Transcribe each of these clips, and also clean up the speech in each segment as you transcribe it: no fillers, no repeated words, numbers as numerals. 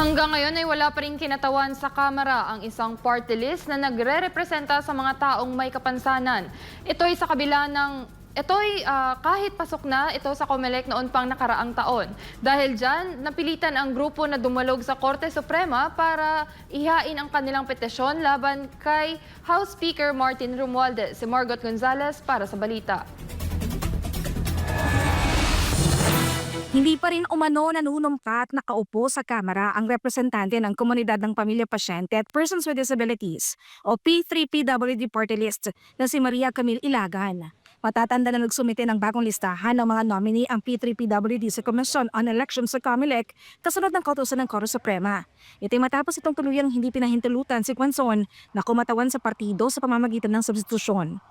Hanggang ngayon ay wala pa rin kinatawan sa Kamara ang isang party list na nagre-representa sa mga taong may kapansanan. Kahit pasok na ito sa COMELEC noon pang nakaraang taon. Dahil dyan, napilitan ang grupo na dumalog sa Korte Suprema para ihain ang kanilang petisyon laban kay House Speaker Martin Romualdez. Si Margot Gonzalez para sa balita. Hindi pa rin umano nanunumpa at nakaupo sa Kamara ang representante ng Komunidad ng Pamilya Pasyente at Persons with Disabilities o P3PWD Party List na si Maria Camille Ilagan. Matatanda na nagsumite ng bagong listahan ng mga nominee ang P3PWD sa Commission on Elections sa COMELEC kasunod ng kautusan ng Korte Suprema. Ito'y matapos itong tuluyang hindi pinahintulutan si Quezon na kumatawan sa partido sa pamamagitan ng substitusyon.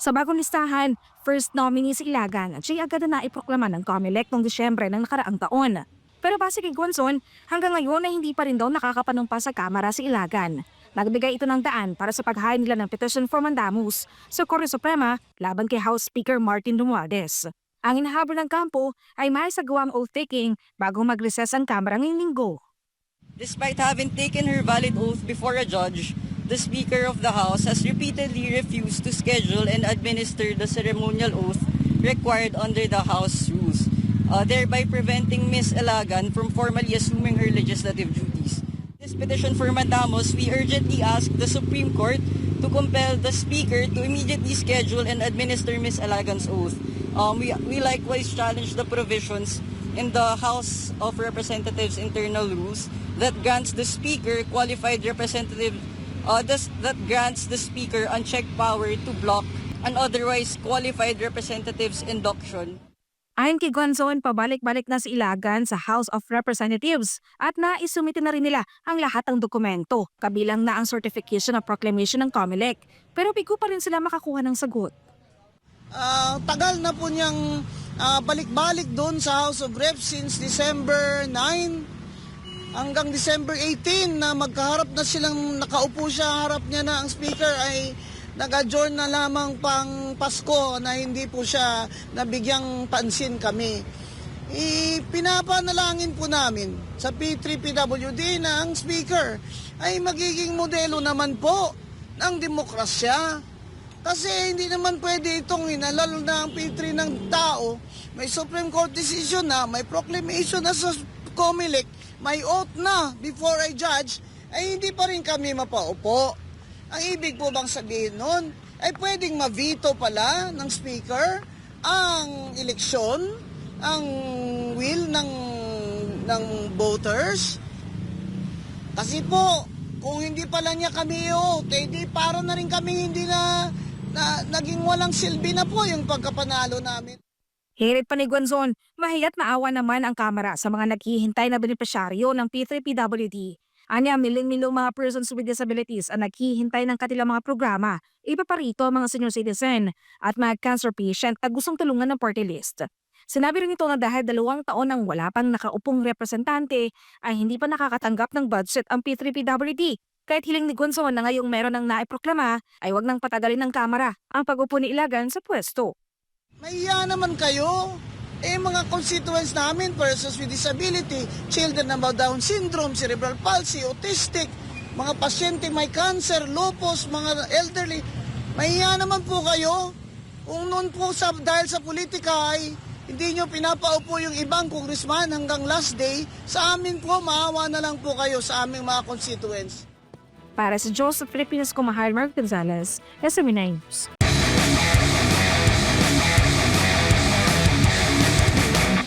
Sa bagong listahan, first nominee si Ilagan at siya agad na naiproklama ng COMELEC noong Disyembre ng nakaraang taon. Pero base kay Quezon, hanggang ngayon ay hindi pa rin daw nakakapanumpa sa Kamara si Ilagan. Nagbigay ito ng daan para sa paghain nila ng petition for mandamus sa Korte Suprema laban kay House Speaker Martin Romualdez. Ang hinahabol ng kampo ay may sagawang oath-taking bago mag-recess ang Kamara ngayong linggo. Despite having taken her valid oath before a judge, the Speaker of the House has repeatedly refused to schedule and administer the ceremonial oath required under the House rules, thereby preventing Ms. Ilagan from formally assuming her legislative duties. This petition for mandamus, we urgently ask the Supreme Court to compel the Speaker to immediately schedule and administer Ms. Ilagan's oath. We likewise challenge the provisions in the House of Representatives internal rules that grants the Speaker qualified representative that grants the Speaker unchecked power to block otherwise qualified representatives' induction. Ayon kay Quezon, pabalik-balik na si Ilagan sa House of Representatives at naisumite na rin nila ang lahat ng dokumento, kabilang na ang certification of proclamation ng COMELEC. Pero bigo pa rin sila makakuha ng sagot. Tagal na po niyang balik-balik doon sa House of Reps since December 9 hanggang December 18 na magkaharap na silang nakaupo siya, harap niya na ang speaker ay nag-adjourn na lamang pang Pasko na hindi po siya nabigyang pansin kami. Pinapanalangin po namin sa P3PWD na ang speaker ay magiging modelo naman po ng demokrasya. Kasi hindi naman pwede itong hinalal na ang P3 ng tao. May Supreme Court decision na, may proclamation na sa COMELEC, may oath na before a judge, ay hindi pa rin kami mapaupo. Ang ibig po bang sabihin nun, ay pwedeng ma-veto pala ng speaker ang eleksyon, ang will ng voters. Kasi po, kung hindi pala niya kami oath, di para na rin kami hindi na naging walang silbi na po yung pagkapanalo namin. Hirit pa ni Quezon, mahiyat maawa naman ang Kamara sa mga naghihintay na benepisyaryo ng P3PWD. Anya, miling-milong mga persons with disabilities ang naghihintay ng kanilang mga programa. Iba pa rito ang mga senior citizen at mga cancer patient na gustong tulungan ng party list. Sinabi rin ito na dahil 2 taon nang wala pang nakaupong representante ay hindi pa nakakatanggap ng budget ang P3PWD. Kahit hiling ni Quezon na ngayong meron ng naiproklama ay wag nang patagalin ng Kamara ang pag-upo ni Ilagan sa pwesto. Mahiya naman kayo. Mga constituents namin, persons with disability, children na Down syndrome, cerebral palsy, autistic, mga pasyente may cancer, lupus, mga elderly. Mahiya naman po kayo. Kung noon po dahil sa politika ay hindi nyo pinapaupo yung ibang congressman hanggang last day, sa amin po maawa na lang po kayo sa aming mga constituents. Para sa Joseph Filipinas Kumahal, Mark Gonzalez, SME News.